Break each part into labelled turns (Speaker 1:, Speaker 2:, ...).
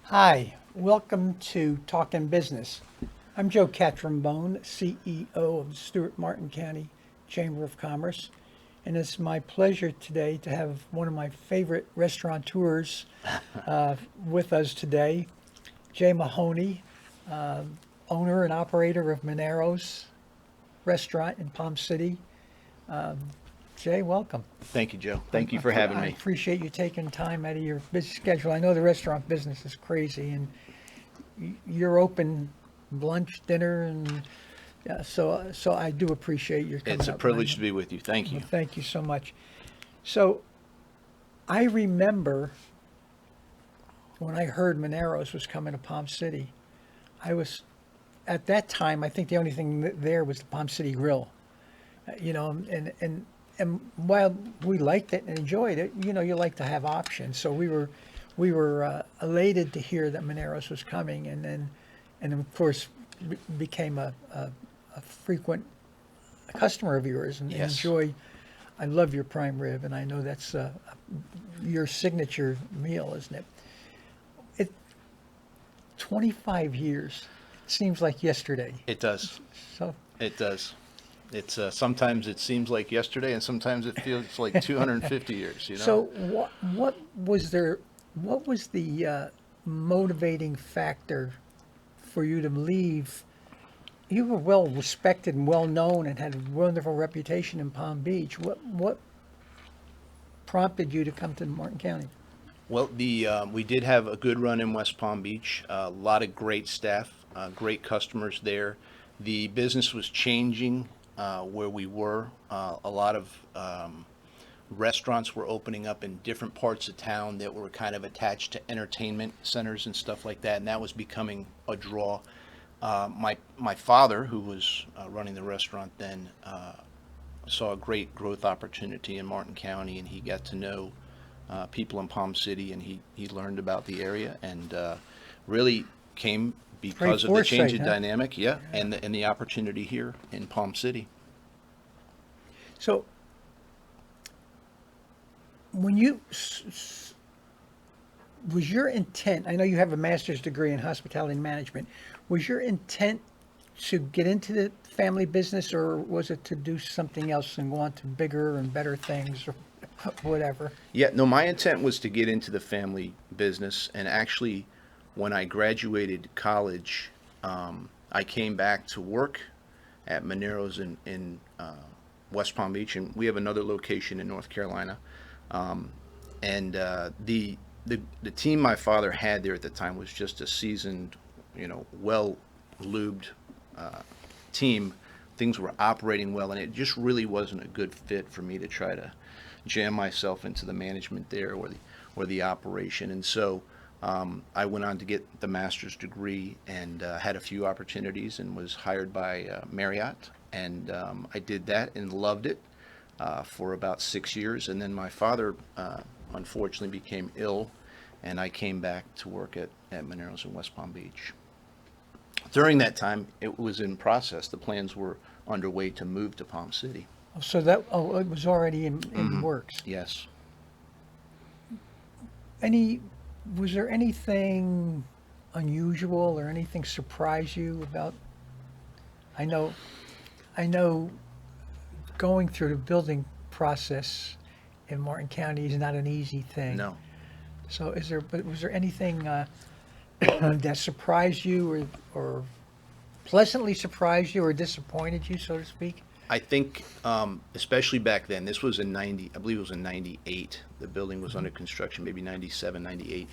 Speaker 1: Hi, welcome to Talkin Business. I'm Joe Catrambone, CEO of the Stewart Martin County Chamber of Commerce, and it's my pleasure today to have one of my favorite restaurateurs with us today, Jay Mahoney, uh, owner and operator of Manero's restaurant in Palm City. Jay, welcome.
Speaker 2: Thank you, Joe. Thank you for having
Speaker 1: I
Speaker 2: me.
Speaker 1: appreciate you taking time out of your busy schedule. I know the restaurant business is crazy, and you're open lunch, dinner, and yeah, so I do appreciate your coming
Speaker 2: It's a
Speaker 1: up. And
Speaker 2: privilege to be with you. Thank you.
Speaker 1: thank you so much. So I remember when I heard Monero's was coming to Palm City. I was at that time. I think the only thing there was the Palm City Grill. And while we liked it and enjoyed it, you like to have options. So we were elated to hear that Monero's was coming, and of course became a frequent customer of yours and
Speaker 2: Yes.
Speaker 1: enjoy. I love your prime rib, and I know that's your signature meal, isn't it? It 25 years. It seems like yesterday.
Speaker 2: It does.
Speaker 1: So
Speaker 2: It does. It's sometimes it seems like yesterday, and sometimes it feels like 250 years.
Speaker 1: So what was there? What was the motivating factor for you to leave? You were well respected and well known and had a wonderful reputation in Palm Beach. What prompted you to come to Martin County?
Speaker 2: Well, the we did have a good run in West Palm Beach. A lot of great staff, great customers there. The business was changing where we were. A lot of restaurants were opening up in different parts of town that were kind of attached to entertainment centers and stuff like that, and that was becoming a draw. My father, who was running the restaurant then, saw a great growth opportunity in Martin County, and he got to know people in Palm City, and he learned about the area, and really came
Speaker 1: Great
Speaker 2: because of the change
Speaker 1: foresight,
Speaker 2: in
Speaker 1: huh?
Speaker 2: dynamic, yeah, and the opportunity here in Palm City.
Speaker 1: So when you was your intent? I know you have a master's degree in hospitality management. Was your intent to get into the family business, or was it to do something else and go on to bigger and better things, or whatever?
Speaker 2: Yeah, no, my intent was to get into the family business, and actually, when I graduated college, I came back to work at Manero's in West Palm Beach, and we have another location in North Carolina. And the team my father had there at the time was just a seasoned, well lubed team. Things were operating well, and it just really wasn't a good fit for me to try to jam myself into the management there or the operation. And so I went on to get the master's degree and had a few opportunities and was hired by Marriott. And I did that and loved it for about 6 years. And then my father unfortunately became ill, and I came back to work at Manero's in West Palm Beach. During that time, it was in process. The plans were underway to move to Palm City.
Speaker 1: So it was already in works.
Speaker 2: Yes.
Speaker 1: Any Was there anything unusual or anything surprise you about? I know, I know, going through the building process in Martin County is not an easy thing.
Speaker 2: No.
Speaker 1: So but was there anything that surprised you, or pleasantly surprised you, or disappointed you, so to speak?
Speaker 2: I think, especially back then, this was in 90, I believe it was in 98. The building was under construction, maybe 97, 98.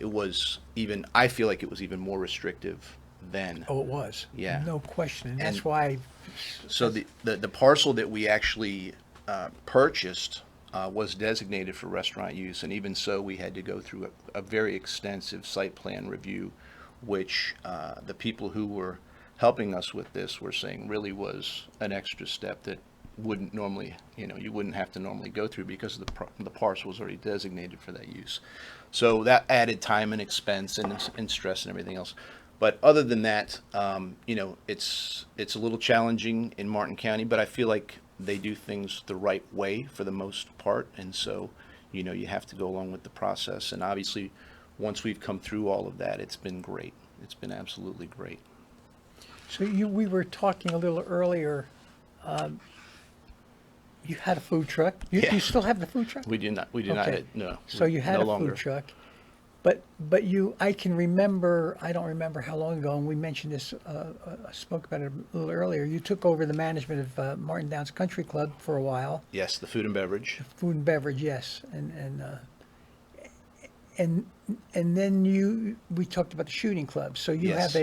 Speaker 2: It was even, I feel like it was even more restrictive then.
Speaker 1: Oh, it was.
Speaker 2: Yeah.
Speaker 1: No question. And that's
Speaker 2: And
Speaker 1: why.
Speaker 2: so the parcel that we actually purchased was designated for restaurant use, and even so, we had to go through a very extensive site plan review, which the people who were helping us with this were saying really was an extra step that wouldn't normally, you wouldn't have to normally go through because the parcel was already designated for that use. So that added time and expense and stress and everything else. But other than that, it's a little challenging in Martin County, but I feel like they do things the right way for the most part, and so you have to go along with the process. And obviously, once we've come through all of that, it's been great. It's been absolutely great.
Speaker 1: So we were talking a little earlier. You had a food truck. Do
Speaker 2: Yeah.
Speaker 1: you still have the food truck?
Speaker 2: We did not. We did not.
Speaker 1: Okay.
Speaker 2: No.
Speaker 1: So you had
Speaker 2: no
Speaker 1: a
Speaker 2: longer.
Speaker 1: food truck, but I can remember. I don't remember how long ago, and we mentioned this. I spoke about it a little earlier. You took over the management of Martin Downs Country Club for a while.
Speaker 2: Yes, the food and beverage.
Speaker 1: Food and beverage, yes, and then we talked about the shooting club. So you
Speaker 2: Yes.
Speaker 1: have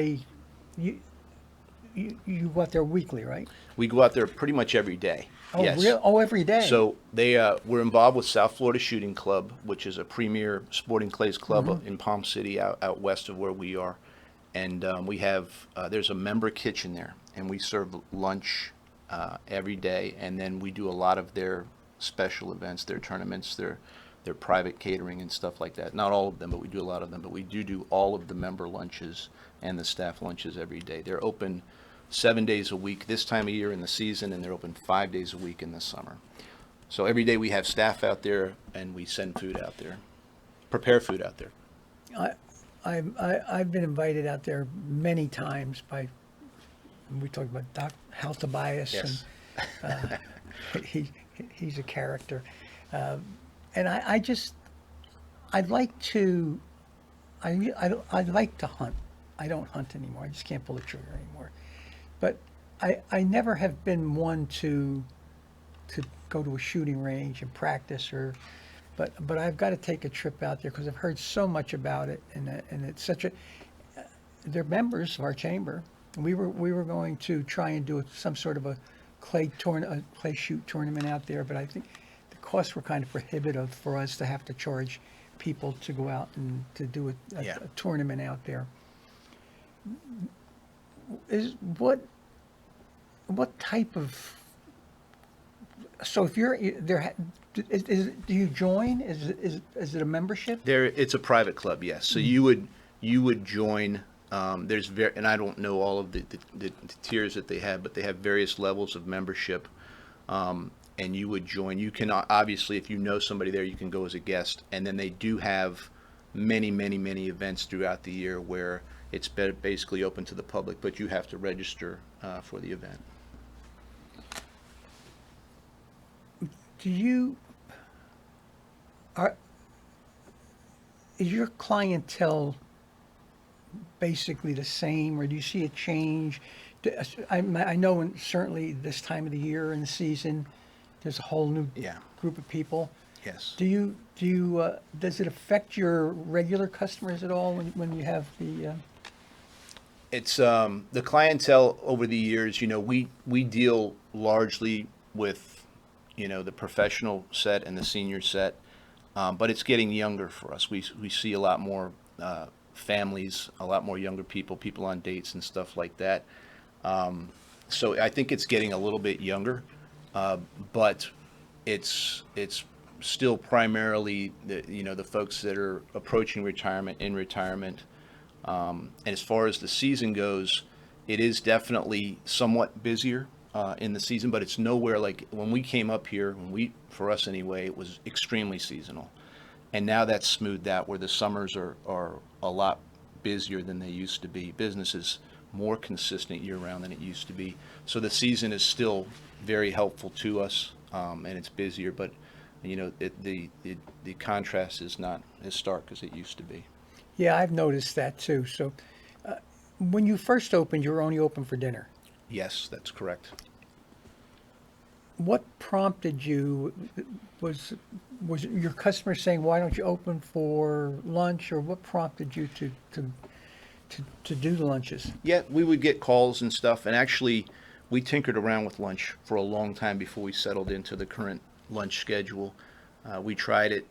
Speaker 1: you go out there weekly, right?
Speaker 2: We go out there pretty much every day.
Speaker 1: Oh,
Speaker 2: yes.
Speaker 1: really? Oh, every day.
Speaker 2: So we're involved with South Florida Shooting Club, which is a premier sporting clays club in Palm City, out west of where we are, and we have there's a member kitchen there, and we serve lunch every day, and then we do a lot of their special events, their tournaments, their private catering and stuff like that. Not all of them, but we do a lot of them. But we do all of the member lunches and the staff lunches every day. They're open 7 days a week this time of year in the season, and they're open 5 days a week in the summer. So every day we have staff out there, and we send food out there, prepare food out there.
Speaker 1: I've been invited out there many times by. We talked about Doc Hal Tobias,
Speaker 2: Yes.
Speaker 1: and he's a character, and I'd like to hunt. I don't hunt anymore. I just can't pull the trigger anymore. But I never have been one to go to a shooting range and practice, but I've got to take a trip out there because I've heard so much about it, and it's such a. They're members of our chamber. We were going to try and do some sort of a clay shoot tournament out there, but I think the costs were kind of prohibitive for us to have to charge people to go out and to do
Speaker 2: Yeah.
Speaker 1: a tournament out there. What type of, so if you're there, do you join? Is it a membership?
Speaker 2: It's a private club, yes. So you would join. And I don't know all of the tiers that they have, but they have various levels of membership, and you would join. You can obviously, if you know somebody there, you can go as a guest, and then they do have many events throughout the year where it's basically open to the public, but you have to register for the event.
Speaker 1: Is your clientele basically the same, or do you see a change? I know certainly this time of the year and the season, there's a whole new
Speaker 2: Yeah.
Speaker 1: group of people.
Speaker 2: Yes.
Speaker 1: Does it affect your regular customers at all when you have the?
Speaker 2: It's the clientele over the years. We deal largely with the professional set and the senior set, but it's getting younger for us. We see a lot more families, a lot more younger people on dates and stuff like that. So I think it's getting a little bit younger, but it's still primarily the folks that are approaching retirement, in retirement. And as far as the season goes, it is definitely somewhat busier in the season, but it's nowhere like when we came up here. For us anyway, it was extremely seasonal, and now that's smoothed out where the summers are a lot busier than they used to be. Business is more consistent year round than it used to be, so the season is still very helpful to us, and it's busier, but the contrast is not as stark as it used to be.
Speaker 1: Yeah, I've noticed that too. So, when you first opened, you were only open for dinner.
Speaker 2: Yes, that's correct.
Speaker 1: What prompted you? Was your customer saying, "Why don't you open for lunch?" Or what prompted you to do the lunches?
Speaker 2: Yeah, we would get calls and stuff, and actually, we tinkered around with lunch for a long time before we settled into the current lunch schedule. We tried it.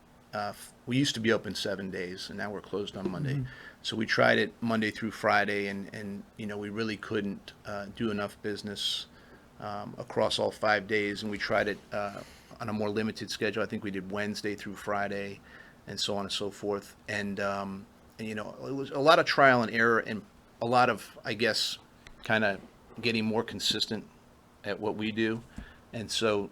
Speaker 2: We used to be open 7 days, and now we're closed on Monday.
Speaker 1: Mm-hmm.
Speaker 2: So we tried it Monday through Friday, and we really couldn't do enough business across all 5 days, and we tried it on a more limited schedule. I think we did Wednesday through Friday, and so on and so forth. And it was a lot of trial and error, and a lot of, I guess, kind of getting more consistent at what we do. And so,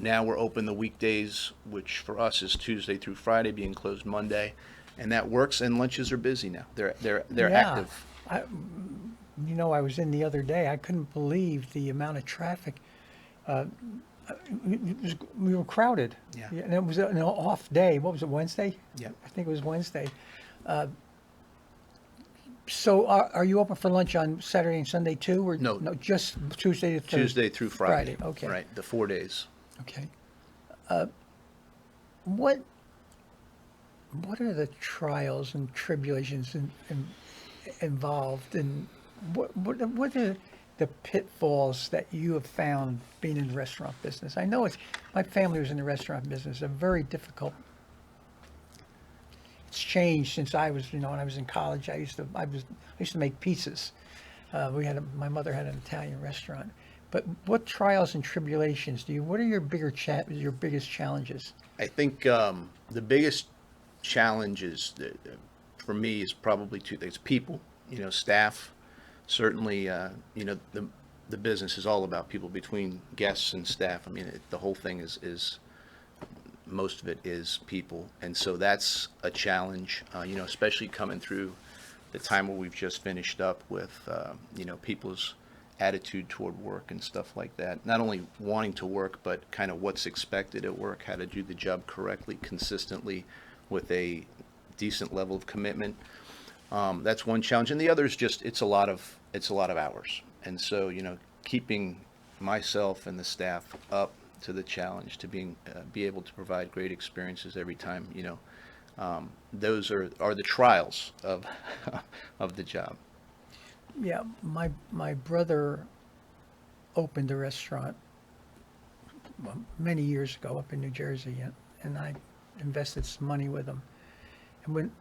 Speaker 2: now we're open the weekdays, which for us is Tuesday through Friday, being closed Monday. and that works. And lunches are busy now. They're
Speaker 1: Yeah.
Speaker 2: active.
Speaker 1: I, I was in the other day. I couldn't believe the amount of traffic. We were crowded.
Speaker 2: Yeah.
Speaker 1: And it was an off day. What was it, Wednesday?
Speaker 2: Yeah.
Speaker 1: I think it was Wednesday. So are you open for lunch on Saturday and Sunday too, or
Speaker 2: No.
Speaker 1: just Tuesday to Thursday?
Speaker 2: Tuesday through Friday.
Speaker 1: Okay.
Speaker 2: Right, the 4 days.
Speaker 1: Okay. What are the trials and tribulations involved, and what are the pitfalls that you have found being in the restaurant business? I know my family was in the restaurant business, a very difficult. It's changed since I was, when I was in college. I used to make pizzas. My mother had an Italian restaurant. But what trials and tribulations what are your biggest challenges?
Speaker 2: I think the biggest challenges for me is probably two things: people, staff. Certainly, the business is all about people, between guests and staff. I mean, the whole thing is most of it is people, and so that's a challenge. Especially coming through the time where we've just finished up with people's attitude toward work and stuff like that. Not only wanting to work, but kind of what's expected at work, how to do the job correctly, consistently, with a decent level of commitment. That's one challenge, and the other is just it's a lot of hours, and so keeping myself and the staff up to the challenge to be able to provide great experiences every time. Those are the trials of of the job.
Speaker 1: Yeah, my brother opened a restaurant many years ago up in New Jersey, and I invested some money with him. And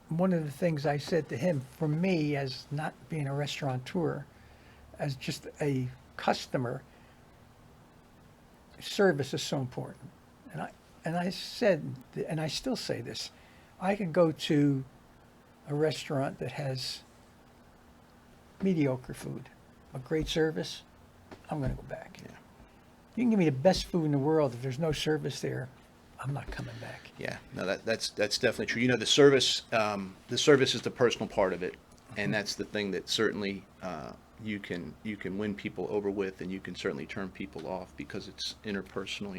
Speaker 1: one of the things I said to him, for me, as not being a restaurateur, as just a customer, service is so important. And I said, and I still say this: I could go to a restaurant that has mediocre food, a great service, I'm going to go back.
Speaker 2: Yeah.
Speaker 1: You can give me the best food in the world. If there's no service there, I'm not coming back.
Speaker 2: Yeah, no, that's definitely true. The service is the personal part of it, and that's the thing that certainly you can win people over with, and you can certainly turn people off, because it's interpersonal.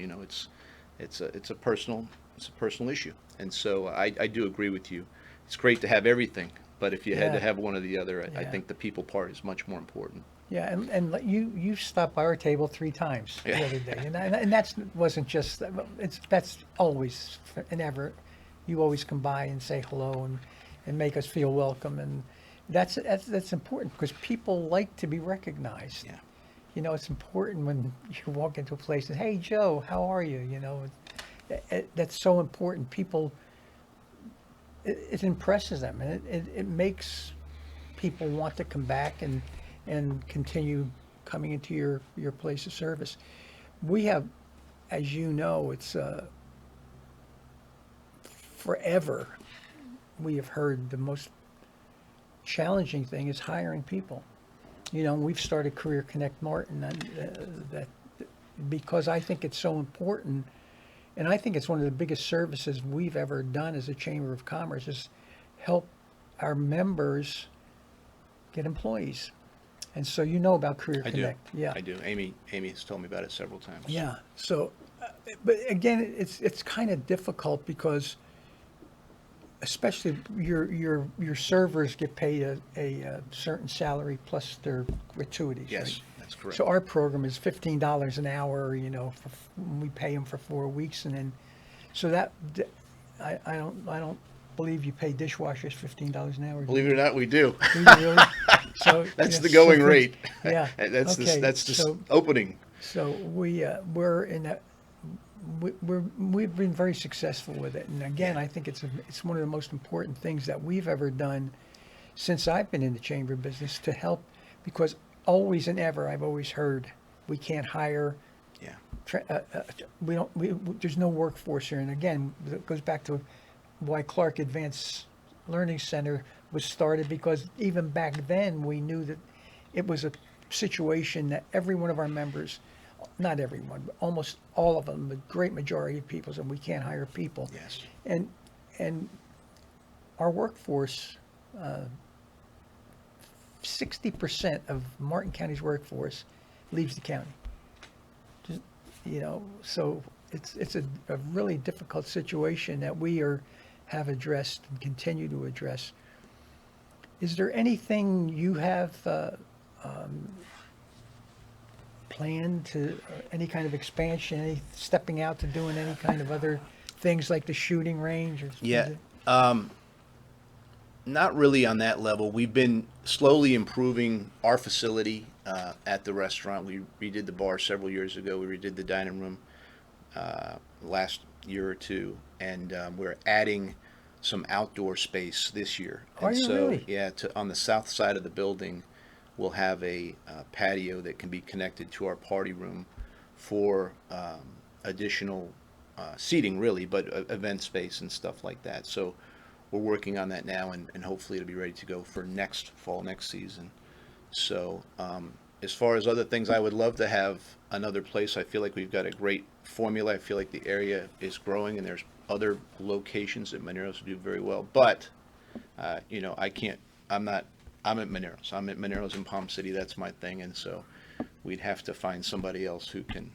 Speaker 2: It's a personal issue, and so I do agree with you. It's great to have everything, but if you had to have one or the other, I think the people part is much more important.
Speaker 1: Yeah, and you stopped by our table 3 times the other day, and that wasn't just that's always and ever. You always come by and say hello and make us feel welcome, and that's important, because people like to be recognized.
Speaker 2: Yeah.
Speaker 1: It's important when you walk into a place and, hey Joe, how are you? That's so important. People, it impresses them, and it makes people want to come back and continue coming into your place of service. We have, as you know, it's forever we have heard the most challenging thing is hiring people. We've started Career Connect Martin, that because I think it's so important, and I think it's one of the biggest services we've ever done as a Chamber of Commerce, is help our members get employees. And so about Career Connect.
Speaker 2: Yeah, I do. Amy has told me about it several times.
Speaker 1: Yeah. So, but again, it's kind of difficult, because especially your servers get paid a certain salary plus their gratuities.
Speaker 2: Yes,
Speaker 1: right?
Speaker 2: that's correct.
Speaker 1: So our program is $15 an hour. We pay them for 4 weeks, and then so that I don't believe you pay dishwashers $15 an hour.
Speaker 2: Believe it or not, we do.
Speaker 1: Do you really? So
Speaker 2: That's the going rate.
Speaker 1: Yeah.
Speaker 2: That's
Speaker 1: okay.
Speaker 2: the opening.
Speaker 1: So we're in that. We've been very successful with it, and again, I think it's one of the most important things that we've ever done since I've been in the chamber business, to help, because always and ever I've always heard we can't hire.
Speaker 2: Yeah.
Speaker 1: There's no workforce here, and again, it goes back to why Clark Advanced Learning Center was started, because even back then we knew that it was a situation that every one of our members, not everyone, but almost all of them, the great majority of people said we can't hire people.
Speaker 2: Yes.
Speaker 1: And our workforce, 60% of Martin County's workforce leaves the county. Just, so it's a really difficult situation that we have addressed and continue to address. Is there anything you have planned to, any kind of expansion, any stepping out to doing any kind of other things like the shooting range? Or
Speaker 2: Yeah. Not really on that level. We've been slowly improving our facility at the restaurant. We redid the bar several years ago. We redid the dining room last year or two, and we're adding some outdoor space this year.
Speaker 1: Are
Speaker 2: And
Speaker 1: you
Speaker 2: so,
Speaker 1: really?
Speaker 2: yeah, on the south side of the building, we'll have a patio that can be connected to our party room for additional seating, really, but event space and stuff like that. So we're working on that now, and hopefully it'll be ready to go for next season. So as far as other things, I would love to have another place. I feel like we've got a great formula. I feel like the area is growing, and there's other locations that Manero's do very well. But I can't. I'm at Manero's. I'm at Manero's in Palm City. That's my thing, and so we'd have to find somebody else who can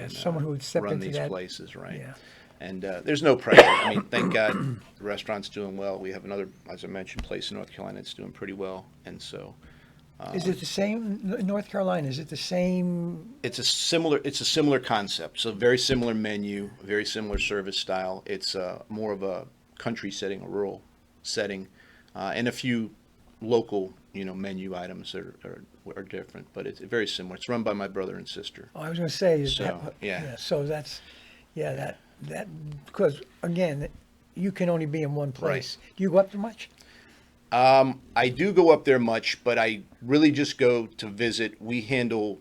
Speaker 1: someone who would step
Speaker 2: run
Speaker 1: into
Speaker 2: these
Speaker 1: that
Speaker 2: places, right?
Speaker 1: Yeah.
Speaker 2: And there's no pressure. I mean, thank God the restaurant's doing well. We have another, as I mentioned, place in North Carolina that's doing pretty well, and so.
Speaker 1: Is it the same in North Carolina? Is it the same?
Speaker 2: It's a similar concept. So very similar menu, very similar service style. It's more of a country setting, a rural setting, and a few local, menu items that are different. But it's very similar. It's run by my brother and sister.
Speaker 1: Oh, I was going to say.
Speaker 2: So, yeah.
Speaker 1: So that's, that because again, you can only be in one place.
Speaker 2: Right.
Speaker 1: Do you go up there much?
Speaker 2: I do go up there much, but I really just go to visit. We handle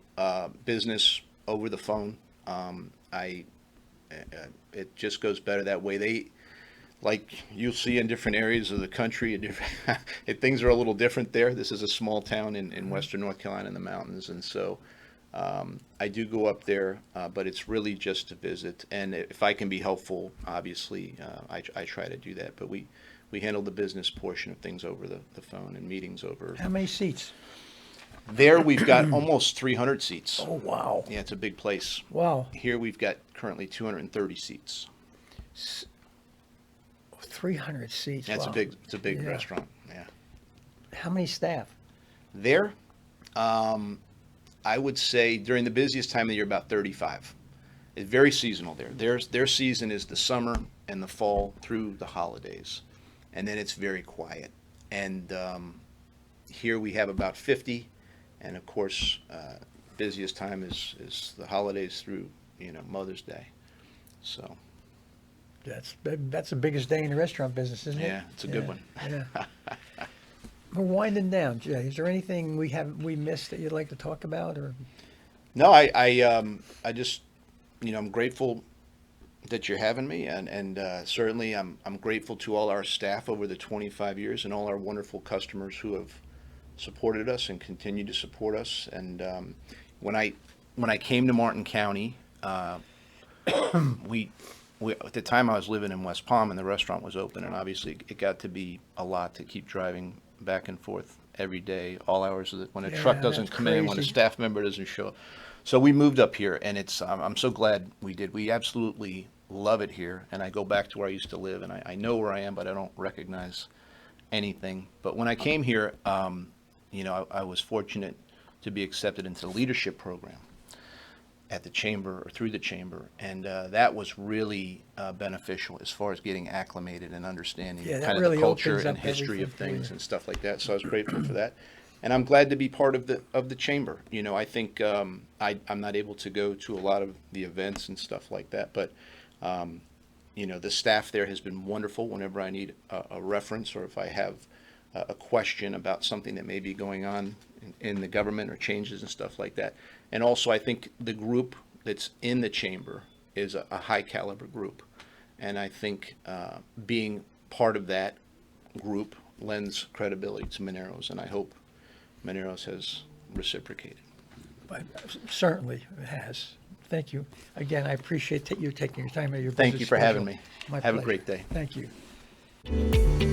Speaker 2: business over the phone. It just goes better that way. Like you'll see in different areas of the country, things are a little different there. This is a small town in western North Carolina in the mountains, and so I do go up there, but it's really just to visit. And if I can be helpful, obviously, I try to do that. But we handle the business portion of things over the phone and meetings over.
Speaker 1: How many seats?
Speaker 2: There we've got almost 300 seats.
Speaker 1: Oh, wow.
Speaker 2: Yeah, it's a big place.
Speaker 1: Wow.
Speaker 2: Here we've got currently 230 seats.
Speaker 1: 300 seats.
Speaker 2: Yeah,
Speaker 1: wow.
Speaker 2: It's a big
Speaker 1: Yeah.
Speaker 2: restaurant. Yeah.
Speaker 1: How many staff?
Speaker 2: There, I would say during the busiest time of the year, about 35. It's very seasonal there. Their season is the summer and the fall through the holidays, and then it's very quiet. And here we have about 50, and of course, busiest time is the holidays through Mother's Day. So
Speaker 1: That's the biggest day in the restaurant business, isn't it?
Speaker 2: yeah, it's a good one.
Speaker 1: Yeah. We're winding down, Jay. Is there anything we missed that you'd like to talk about, or?
Speaker 2: No, I just I'm grateful that you're having me, and certainly I'm grateful to all our staff over the 25 years and all our wonderful customers who have supported us and continue to support us. And when I came to Martin County, we at the time I was living in West Palm and the restaurant was open, and obviously it got to be a lot to keep driving back and forth every day, all hours of when a truck doesn't
Speaker 1: that's
Speaker 2: come in, when a
Speaker 1: crazy.
Speaker 2: staff member doesn't show up. So we moved up here, and I'm so glad we did. We absolutely love it here, and I go back to where I used to live, and I know where I am, but I don't recognize anything. But when I came here, I was fortunate to be accepted into the leadership program at the chamber or through the chamber, and that was really beneficial as far as getting acclimated and understanding
Speaker 1: Yeah, that
Speaker 2: kind of
Speaker 1: really
Speaker 2: the culture
Speaker 1: opens
Speaker 2: and
Speaker 1: up
Speaker 2: history of
Speaker 1: everything for
Speaker 2: things
Speaker 1: you.
Speaker 2: and stuff like that. So I was grateful for that, and I'm glad to be part of the chamber. I think I'm not able to go to a lot of the events and stuff like that, but the staff there has been wonderful. Whenever I need a reference, or if I have a question about something that may be going on in the government or changes and stuff like that. And also, I think the group that's in the chamber is a high caliber group. And I think being part of that group lends credibility to Manero's, and I hope Manero's has reciprocated.
Speaker 1: Certainly it has. Thank you. Again, I appreciate you taking your time out of your
Speaker 2: Thank
Speaker 1: busy
Speaker 2: you for having
Speaker 1: schedule.
Speaker 2: me.
Speaker 1: My
Speaker 2: Have a
Speaker 1: pleasure.
Speaker 2: great day.
Speaker 1: Thank you.